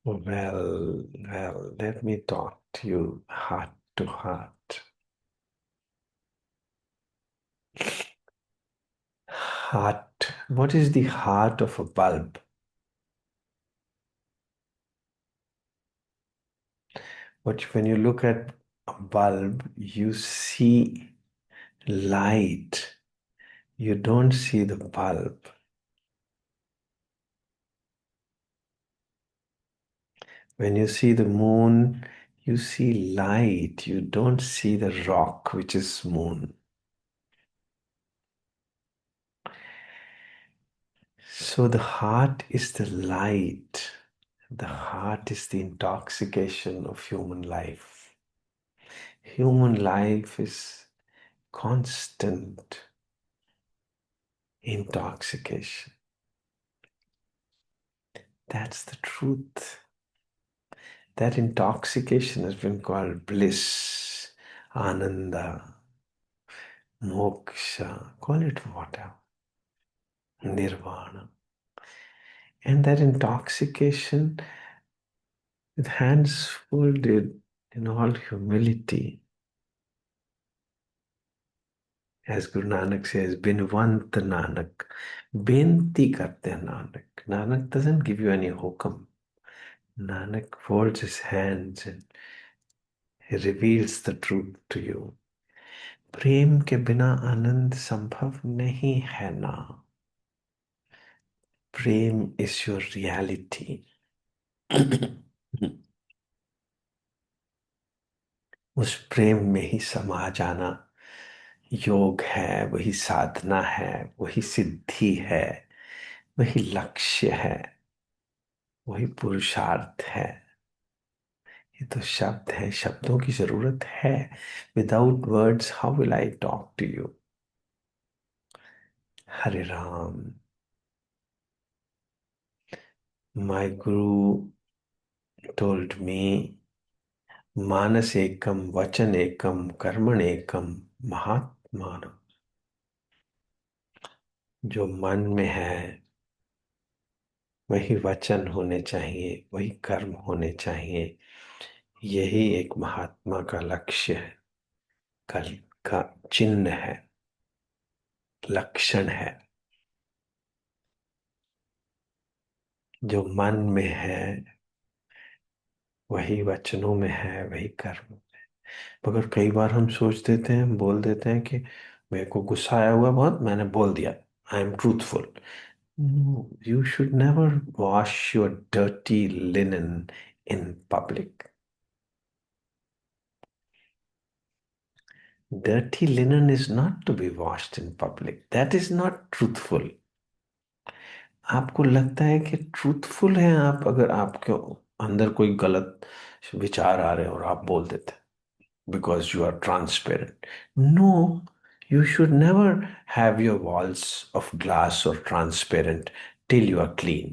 Let me talk to you heart to heart. Heart. What is the heart of a bulb? When you look at a bulb, you see light. You don't see the bulb. When you see the moon, you see light. You don't see the rock, which is moon. So the heart is the light. The heart is the intoxication of human life. Human life is constant intoxication. That's the truth. That intoxication has been called bliss, ananda, moksha, call it whatever, nirvana. And that intoxication, with hands folded in all humility, as Guru Nanak says, Binwant Nanak, Benti karte hain Nanak. Nanak doesn't give you any hukam. Nanak folds his hands and he reveals the truth to you. प्रेम के बिना आनंद संभव नहीं है ना. प्रेम is your reality. उस प्रेम में ही समा जाना योग है, वही साधना है, वही सिद्धि है, वही लक्ष्य है, वही पुरुषार्थ है. ये तो शब्द है, शब्दों की जरूरत है. Without words how will I talk to you. Hare Ram. My guru told me मानस एकम वचन एकम कर्मण एकम महात्मान. जो मन में है वही वचन होने चाहिए, वही कर्म होने चाहिए. यही एक महात्मा का लक्ष्य है, कल का चिन्ह है, लक्षण है. जो मन में है वही वचनों में है, वही कर्म में. मगर कई बार हम सोच देते हैं, बोल देते हैं कि मेरे को गुस्सा आया हुआ बहुत, मैंने बोल दिया, I am truthful. No, you should never wash your dirty linen in public. Dirty linen is not to be washed in public. That is not truthful. आपको लगता है कि ट्रूथफुल है आप, अगर आपके अंदर कोई गलत विचार आ रहे हैं और आप बोल देते हैं because you are transparent. No, you should never have your walls of glass or transparent till you are clean.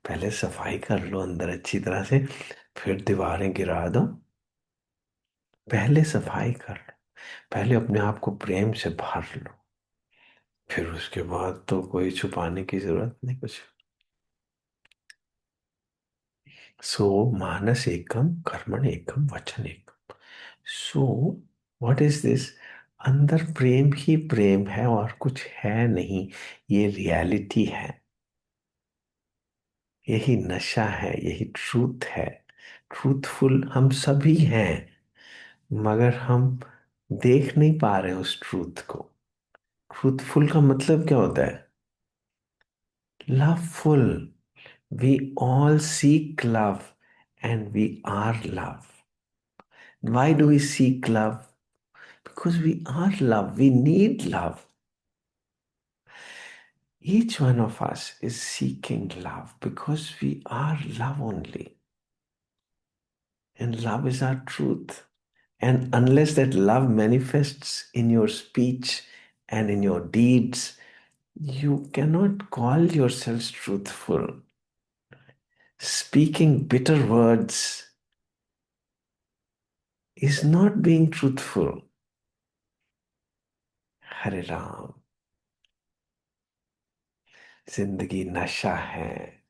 पहले सफाई कर लो अंदर अच्छी तरह से, फिर दीवारें गिरा दो. पहले सफाई कर लो, पहले अपने आप को प्रेम से भर लो, फिर उसके बाद तो कोई छुपाने की जरूरत नहीं कुछ. सो मानस एकम कर्मण एकम वचन एकम. So what is this. अंदर प्रेम ही प्रेम है और कुछ है नहीं. ये रियलिटी है, यही नशा है, यही ट्रूथ है. ट्रूथफुल हम सभी हैं, मगर हम देख नहीं पा रहे उस ट्रूथ को. ट्रूथफुल का मतलब क्या होता है. Loveful. We all seek love and we are love. Why do we seek love? Because we are love. We need love. Each one of us is seeking love because we are love only. And love is our truth. And unless that love manifests in your speech and in your deeds, you cannot call yourselves truthful. Speaking bitter words is not being truthful. हरे राम. जिंदगी नशा है,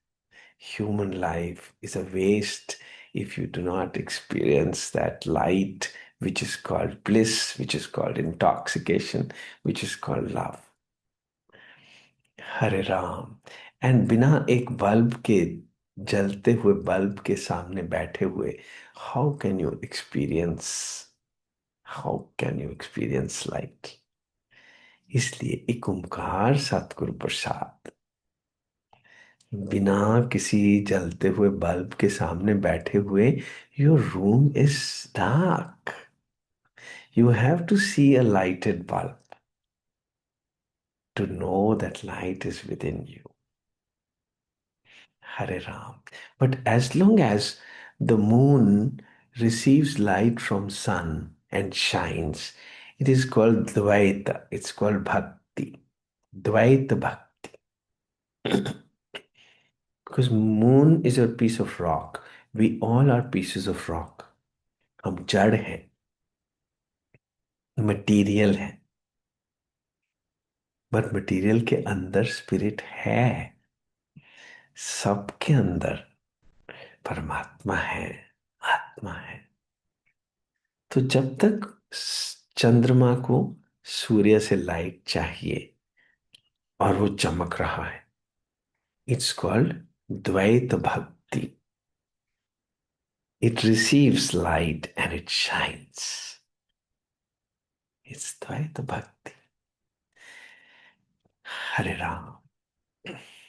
Human life is a waste if you do not experience that light, which is called bliss, which is called intoxication, which is called love. Hare Ram. And बिना एक bulb के, जलते हुए bulb के सामने बैठे हुए, how can you experience, how can you experience light? इसलिए एक ओंकार सतगुरु प्रसाद, बिना किसी जलते हुए बल्ब के सामने बैठे हुए, your room is dark, you have to see a lighted bulb to know that light is within you. Hare Ram. But as long as the moon receives light from sun and shines, it is called Dvaita. It's called Bhakti. Dvaita Bhakti. Because moon is a piece of rock. We all are pieces of rock. हम जड़ हैं, material है, but material के अंदर spirit है। सबके अंदर परमात्मा है, आत्मा है। तो जब तक चंद्रमा को सूर्य से लाइट चाहिए और वो चमक रहा है, इट्स कॉल्ड द्वैत भक्ति। It receives light and it shines, it's द्वैत भक्ति। हरे Ram.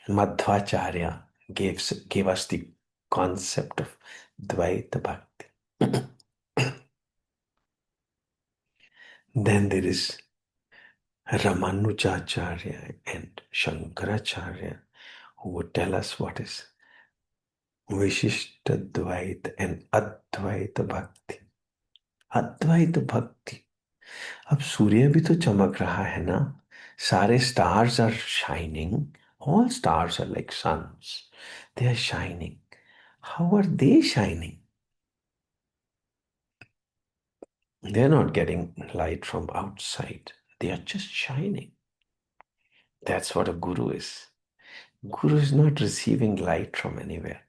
Madhvacharya gave us the concept of Dvaita Bhakti. Then there is Ramanujacharya and Shankaracharya who would tell us what is Vishishta Dvaita and Advaita Bhakti. अद्वैत भक्ति। अब सूर्य भी तो चमक रहा है ना, सारे stars are shining, all stars are like suns, they are shining. How are they shining? They're not getting light from outside. They are just shining. That's what a guru is. Guru is not receiving light from anywhere.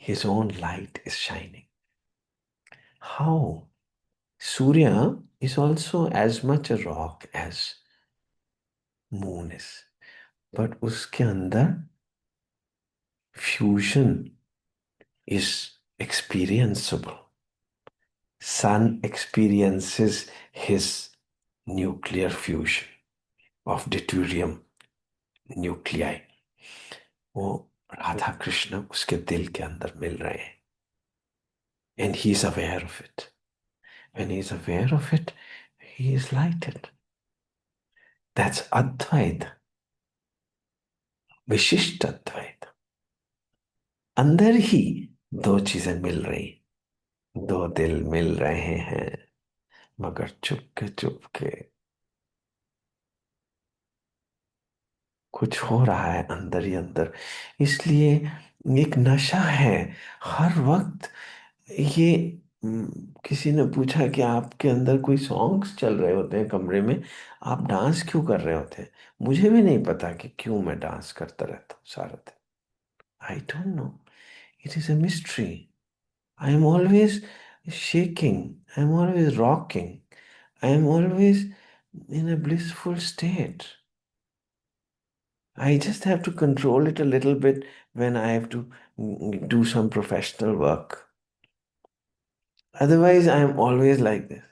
His own light is shining. How? Surya is also as much a rock as moon is. But उसके अंदर fusion is experienceable. Sun experiences his nuclear fusion of deuterium nuclei. वो राधा कृष्ण उसके दिल के अंदर मिल रहे हैं, and he is aware of it. When he is aware of it, he is lighted. That's Advaita, विशिष्ट अद्वैत। अंदर ही दो चीजें मिल रही, दो दिल मिल रहे हैं, मगर चुपके चुपके कुछ हो रहा है अंदर ही अंदर। इसलिए एक नशा है हर वक्त ये। किसी ने पूछा कि आपके अंदर कोई सॉन्ग्स चल रहे होते हैं कमरे में, आप डांस क्यों कर रहे होते हैं? मुझे भी नहीं पता कि क्यों मैं डांस करता रहता हूँ सारा दिन। I don't know, it is a mystery. I am always shaking, I am always rocking, I am always in a blissful state. I just have to control it a little bit when I have to do some professional work. Otherwise, I am always like this.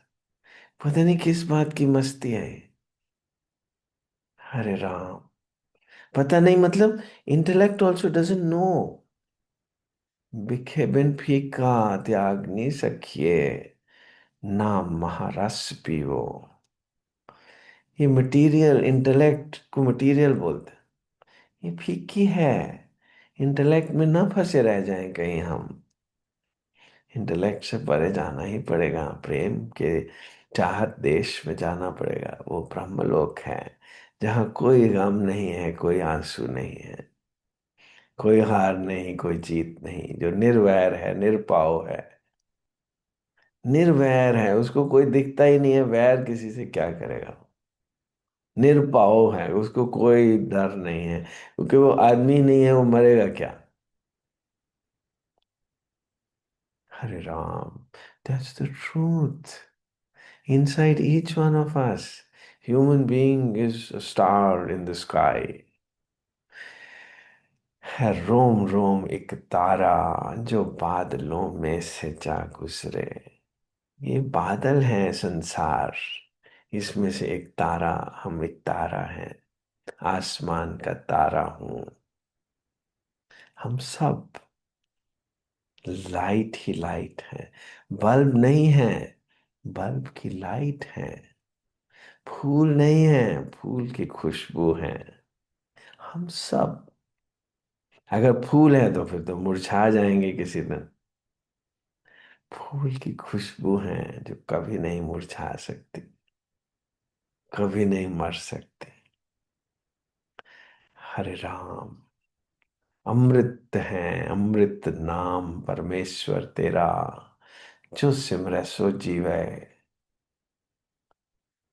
पता नहीं किस बात की मस्ती है ये। हरे राम। पता नहीं मतलब इंटेलेक्ट ऑल्सो डजंट नो। बिखे बिन फीका त्यागनी सखिए, नाम महारस पीवो। ये मटेरियल, इंटेलेक्ट को मटेरियल बोलते हैं, ये फीकी है। इंटेलेक्ट में ना फंसे रह जाएं कहीं हम। इंटेलेक्ट से परे जाना ही पड़ेगा, प्रेम के चाहत देश में जाना पड़ेगा। वो ब्रह्मलोक है जहाँ कोई गम नहीं है, कोई आंसू नहीं है, कोई हार नहीं, कोई जीत नहीं, जो निर्वैर है, निरपाव है। निर्वैर है, उसको कोई दिखता ही नहीं है, वैर किसी से क्या करेगा? निरपाव है, उसको कोई डर नहीं है, क्योंकि वो आदमी नहीं है, वो मरेगा क्या। Hare Ram, that's the truth inside each one of us. Human being is a star in the sky, है रोम रोम एक तारा जो बादलों में से जा गुजरे। ये बादल है संसार, इसमें से एक तारा, हम एक तारा हैं, आसमान का तारा हूं। हम सब लाइट ही लाइट है, बल्ब नहीं है, बल्ब की लाइट है। फूल नहीं है, फूल की खुशबू है। हम सब, अगर फूल है तो फिर तो मुरझा जाएंगे किसी दिन। फूल की खुशबू है जो कभी नहीं मुरझा सकती, कभी नहीं मर सकती। हरे राम, अमृत है, अमृत नाम परमेश्वर तेरा, जो सिमरै सो जीवै।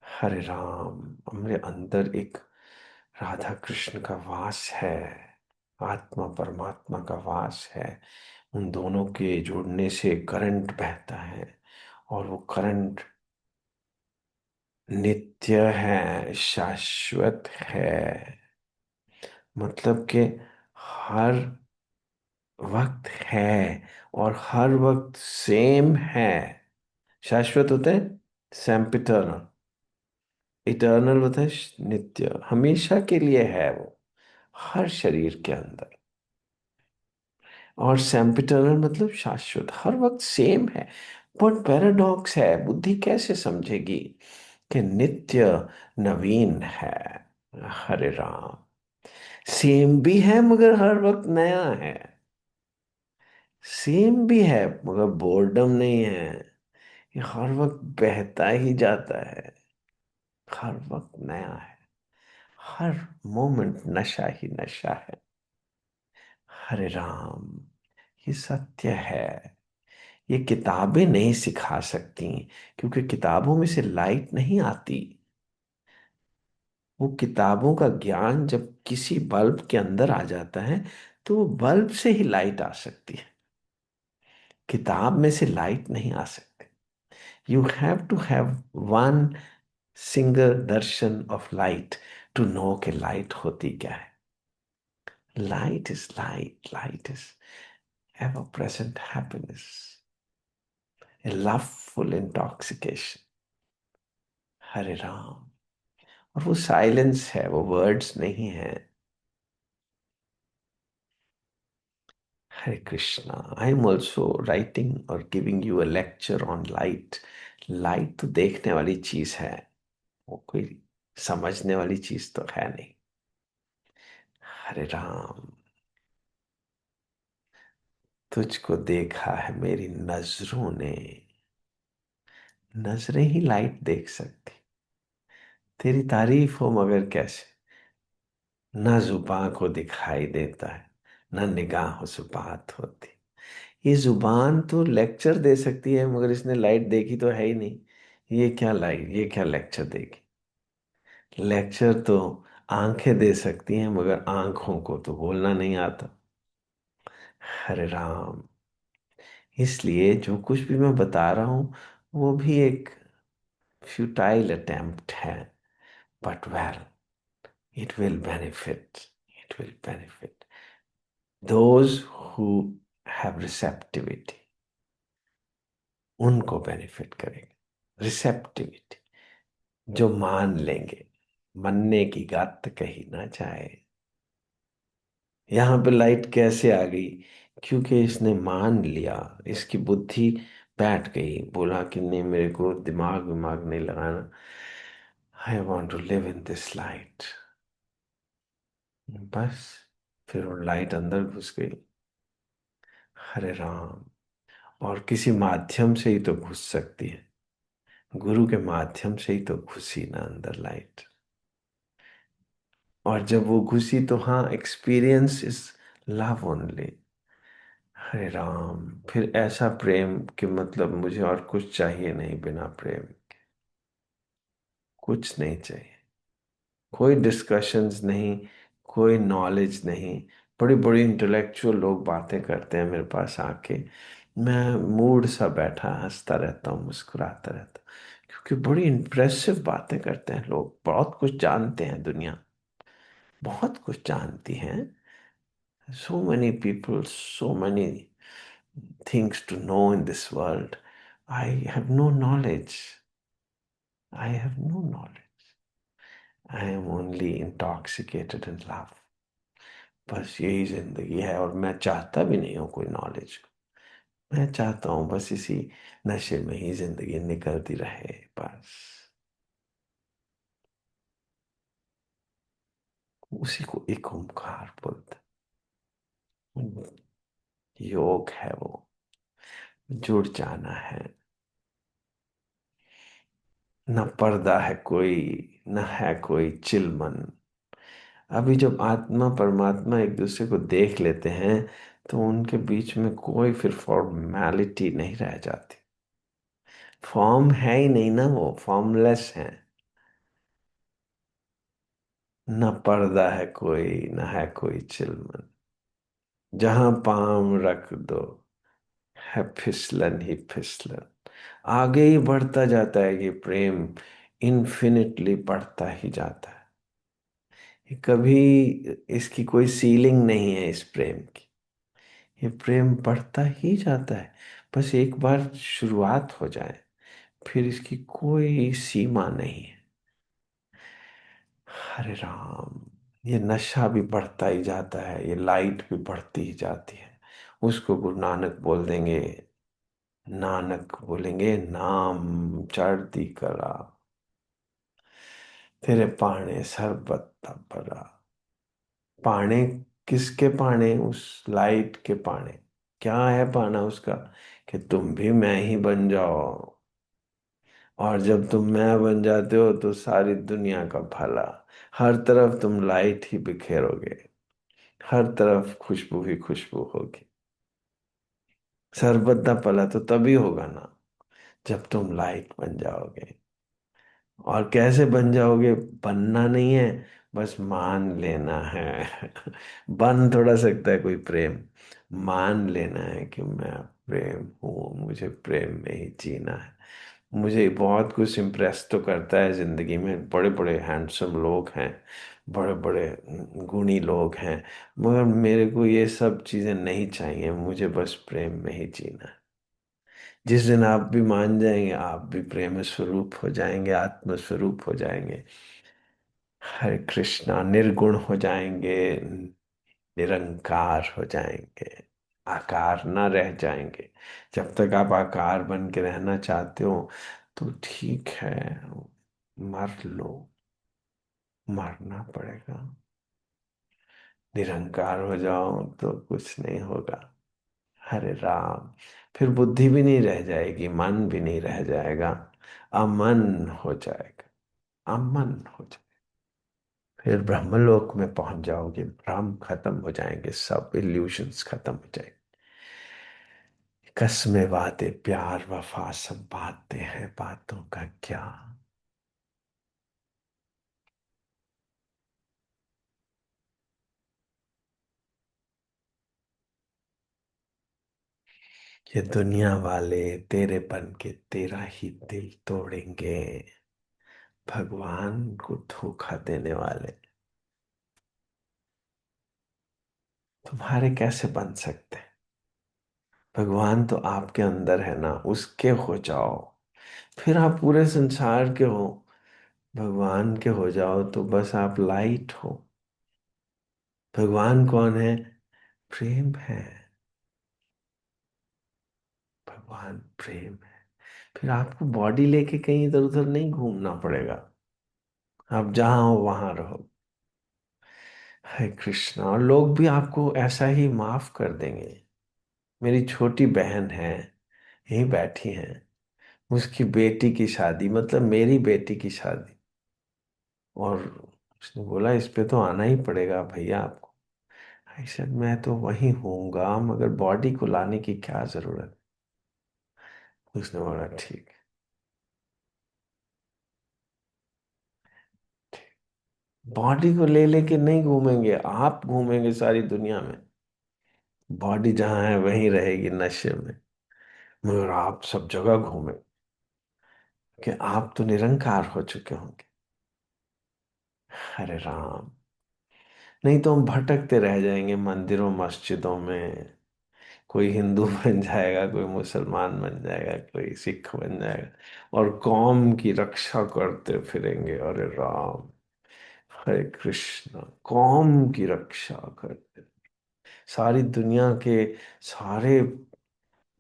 हरे राम, हमरे अंदर एक राधा कृष्ण का वास है, आत्मा परमात्मा का वास है। उन दोनों के जुड़ने से करंट बहता है, और वो करंट नित्य है, शाश्वत है। मतलब कि हर वक्त है, और हर वक्त सेम है। शाश्वत होता है सैम्पिटर्नल, इटर्नल होता है नित्य, हमेशा के लिए है वो, हर शरीर के अंदर। और सैम्पिटर्नल मतलब शाश्वत, हर वक्त सेम है। पर पैराडॉक्स है, बुद्धि कैसे समझेगी कि नित्य नवीन है। हरे राम, सेम भी है मगर हर वक्त नया है। सेम भी है मगर बोर्डम नहीं है, ये हर वक्त बहता ही जाता है, हर वक्त नया है, हर मोमेंट नशा ही नशा है। हरे राम, ये सत्य है। ये किताबें नहीं सिखा सकती, क्योंकि किताबों में से लाइट नहीं आती। वो किताबों का ज्ञान जब किसी बल्ब के अंदर आ जाता है, तो वो बल्ब से ही लाइट आ सकती है, किताब में से लाइट नहीं आ सकती। You have to have one single darshan of light to know कि लाइट होती क्या है। Light is light, light is ever present happiness, a loveful intoxication. Hare Ram, और वो साइलेंस है, वो वर्ड्स नहीं है। Hare Krishna, I am also writing और giving you a lecture on light. Light तो देखने वाली चीज है, वो कोई समझने वाली चीज तो है नहीं। हरे राम, तुझको देखा है मेरी नजरों ने, नजरें ही लाइट देख सकती। तेरी तारीफ हो मगर कैसे, ना जुबान को दिखाई देता है, ना निगाहों से बात होती। ये जुबान तो लेक्चर दे सकती है मगर इसने लाइट देखी तो है ही नहीं। ये क्या लाइट, ये क्या लेक्चर देगी। लेक्चर तो आंखें दे सकती हैं मगर आंखों को तो बोलना नहीं आता। हरे राम, इसलिए जो कुछ भी मैं बता रहा हूं वो भी एक फ्यूटाइल अटेम्प्ट है, but well, it will benefit, it will benefit those who have receptivity, उनको बेनिफिट करेगा। रिसेप्टिविटी, जो मान लेंगे, मनने की बात कही ना जाए। यहाँ पे लाइट कैसे आ गई, क्योंकि इसने मान लिया, इसकी बुद्धि बैठ गई, बोला कि नहीं मेरे को दिमाग विमाग नहीं लगाना, I want to live in this light. बस, फिर वो लाइट अंदर घुस गई। हरे राम, और किसी माध्यम से ही तो घुस सकती है, गुरु के माध्यम से ही तो घुसी ना अंदर लाइट। और जब वो घुसी तो हाँ, एक्सपीरियंस इज लव ओनली। हरे राम, फिर ऐसा प्रेम कि मतलब मुझे और कुछ चाहिए नहीं, बिना प्रेम कुछ नहीं चाहिए। कोई डिस्कशंस नहीं, कोई नॉलेज नहीं। बड़ी बड़ी इंटेलेक्चुअल लोग बातें करते हैं मेरे पास आके, मैं मूड सा बैठा हंसता रहता हूँ, मुस्कुराता रहता हूँ, क्योंकि बड़ी इंप्रेसिव बातें करते हैं लोग, बहुत कुछ जानते हैं दुनिया, बहुत कुछ जानती हैं। So many people, so many things to know in this world. I have no knowledge. I have no knowledge. I am only intoxicated in love. बस यही जिंदगी है, और मैं चाहता भी नहीं हूँ कोई नॉलेज। मैं चाहता हूँ बस इसी नशे में ही जिंदगी निकलती रहे, बस उसी को एक ओंकार बोलते हैं। योग है वो, जुड़ जाना है। न पर्दा है कोई, न है कोई चिलमन। अभी जब आत्मा परमात्मा एक दूसरे को देख लेते हैं, तो उनके बीच में कोई फिर फॉर्मेलिटी नहीं रह जाती। फॉर्म है ही नहीं ना, वो फॉर्मलेस है। न पर्दा है कोई, न है कोई चिलमन। जहां पाम रख दो, है फिसलन ही फिसलन। आगे ही बढ़ता जाता है ये प्रेम, इन्फिनिटली बढ़ता ही जाता है। ये कभी, इसकी कोई सीलिंग नहीं है इस प्रेम की। ये प्रेम बढ़ता ही जाता है। बस एक बार शुरुआत हो जाए, फिर इसकी कोई सीमा नहीं है। हरे राम। ये नशा भी बढ़ता ही जाता है, ये लाइट भी बढ़ती ही जाती है। उसको गुरु नानक बोल देंगे, नानक बोलेंगे नाम चढ़ती कला, तेरे पाने सरबत भरा। पाने, किसके पाने? उस लाइट के पाने। क्या है पाना उसका? कि तुम भी मैं ही बन जाओ, और जब तुम मैं बन जाते हो तो सारी दुनिया का भला। हर तरफ तुम लाइट ही बिखेरोगे, हर तरफ खुशबू ही खुशबू होगी। शरबत दा भला तो तभी होगा ना, जब तुम लाइट बन जाओगे। और कैसे बन जाओगे? बनना नहीं है, बस मान लेना है। बन थोड़ा सकता है कोई प्रेम, मान लेना है कि मैं प्रेम हूँ, मुझे प्रेम में ही जीना है। मुझे बहुत कुछ इम्प्रेस तो करता है जिंदगी में, बड़े बड़े हैंडसम लोग हैं, बड़े बड़े गुणी लोग हैं, मगर मेरे को ये सब चीजें नहीं चाहिए, मुझे बस प्रेम में ही जीना है। जिस दिन आप भी मान जाएंगे, आप भी प्रेम स्वरूप हो जाएंगे, आत्म स्वरूप हो जाएंगे। हरे कृष्णा, निर्गुण हो जाएंगे, निरंकार हो जाएंगे, आकार ना रह जाएंगे। जब तक आप आकार बन के रहना चाहते हो तो ठीक है, मर लो, मरना पड़ेगा। निरंकार हो जाओ तो कुछ नहीं होगा। हरे राम। फिर बुद्धि भी नहीं रह जाएगी, मन भी नहीं रह जाएगा, अमन हो जाएगा, अमन हो जाएगा। फिर ब्रह्मलोक में पहुंच जाओगे, भ्रम खत्म हो जाएंगे, सब इल्यूशंस खत्म हो जाएंगे। कस्में वादे प्यार वफा सब बातें हैं, बातों का क्या। ये दुनिया वाले तेरेपन के तेरा ही दिल तोड़ेंगे, भगवान को धोखा देने वाले तुम्हारे कैसे बन सकते हैं? भगवान तो आपके अंदर है ना, उसके हो जाओ, फिर आप पूरे संसार के हो। भगवान के हो जाओ तो बस आप लाइट हो। भगवान कौन है? प्रेम है। भगवान प्रेम है। फिर आपको बॉडी लेके कहीं इधर उधर नहीं घूमना पड़ेगा, आप जहां हो वहां रहो। है कृष्णा। और लोग भी आपको ऐसा ही माफ कर देंगे। मेरी छोटी बहन है, यही बैठी है, उसकी बेटी की शादी, मतलब मेरी बेटी की शादी, और उसने बोला इस पे तो आना ही पड़ेगा भैया आपको। आई सेड मैं तो वहीं होऊंगा, मगर बॉडी को लाने की क्या जरूरत है? उसने बोला ठीक है, ठीक। बॉडी को ले लेके नहीं घूमेंगे, आप घूमेंगे सारी दुनिया में। बॉडी जहां है वहीं रहेगी नशे में, मगर आप सब जगह घूमें, कि आप तो निरंकार हो चुके होंगे। अरे राम। नहीं तो हम भटकते रह जाएंगे मंदिरों मस्जिदों में। कोई हिंदू बन जाएगा, कोई मुसलमान बन जाएगा, कोई सिख बन जाएगा, और कौम की रक्षा करते फिरेंगे। अरे राम। हरे कृष्ण। कौम की रक्षा करते, सारी दुनिया के सारे,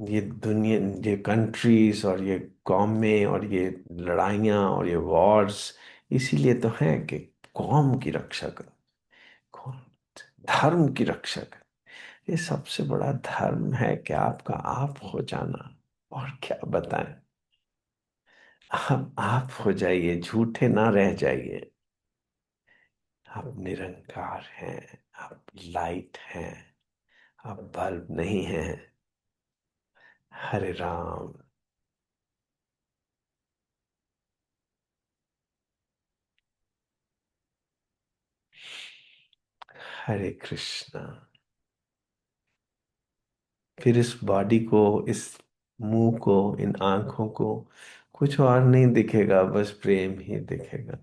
ये दुनिया, ये कंट्रीज और ये कौमें और ये लड़ाइयाँ और ये वॉर्स इसीलिए तो है कि कौम की रक्षा कर, कौन, धर्म की रक्षा कर। ये सबसे बड़ा धर्म है कि आपका आप हो जाना। और क्या बताएं। आप हो जाइए, झूठे ना रह जाइए। आप निरंकार हैं, आप लाइट हैं, आप बल्ब नहीं हैं। हरे राम। हरे कृष्णा। फिर इस बॉडी को, इस मुंह को, इन आंखों को कुछ और नहीं दिखेगा, बस प्रेम ही दिखेगा।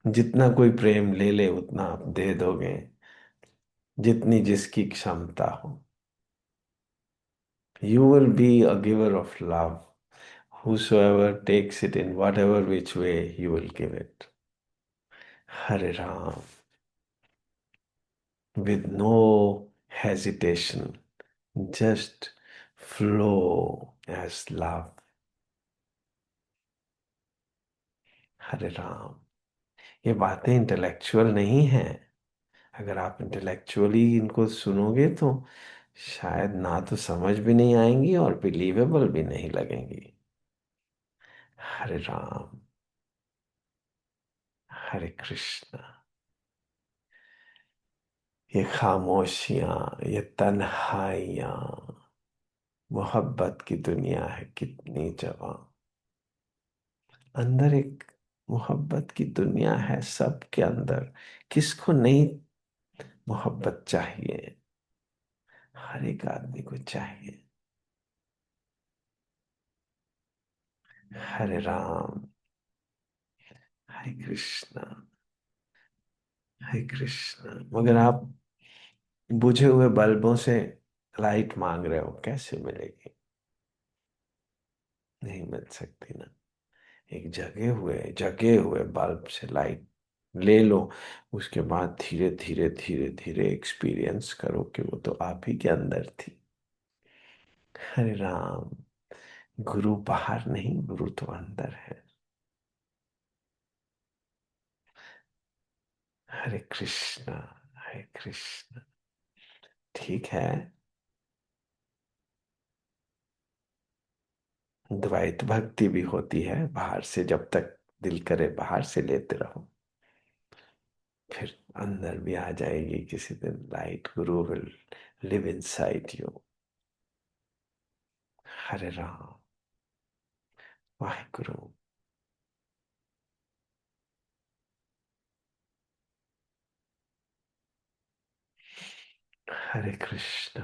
जितना कोई प्रेम ले ले उतना आप दे दोगे, जितनी जिसकी क्षमता हो। You will be a giver of love. Whosoever takes it in whatever which way, you will give it. Hare Ram. With no hesitation, just flow as love. हरे राम। ये बातें इंटेलेक्चुअल नहीं हैं। अगर आप इंटेलेक्चुअली इनको सुनोगे तो शायद ना तो समझ भी नहीं आएंगी और बिलीवेबल भी नहीं लगेंगी। हरे राम। हरे कृष्ण। ये खामोशियां, ये तन्हाइयां, मोहब्बत की दुनिया है कितनी जवां। अंदर एक मोहब्बत की दुनिया है सबके अंदर। किसको नहीं मोहब्बत चाहिए? हर एक आदमी को चाहिए। हरे राम। हरे कृष्णा। हरे कृष्णा। मगर आप बुझे हुए बल्बों से लाइट मांग रहे हो, कैसे मिलेगी? नहीं मिल सकती ना। एक जगे हुए बल्ब से लाइट ले लो, उसके बाद धीरे धीरे धीरे धीरे एक्सपीरियंस करो कि वो तो आप ही के अंदर थी। हरे राम। गुरु बाहर नहीं, गुरु तो अंदर है। हरे कृष्णा। हरे कृष्णा। ठीक है। द्वैत भक्ति भी होती है बाहर से, जब तक दिल करे बाहर से लेते रहो, फिर अंदर भी आ जाएगी किसी दिन light. Guru will live inside you. Hare Ram. Waheguru. Hare Krishna.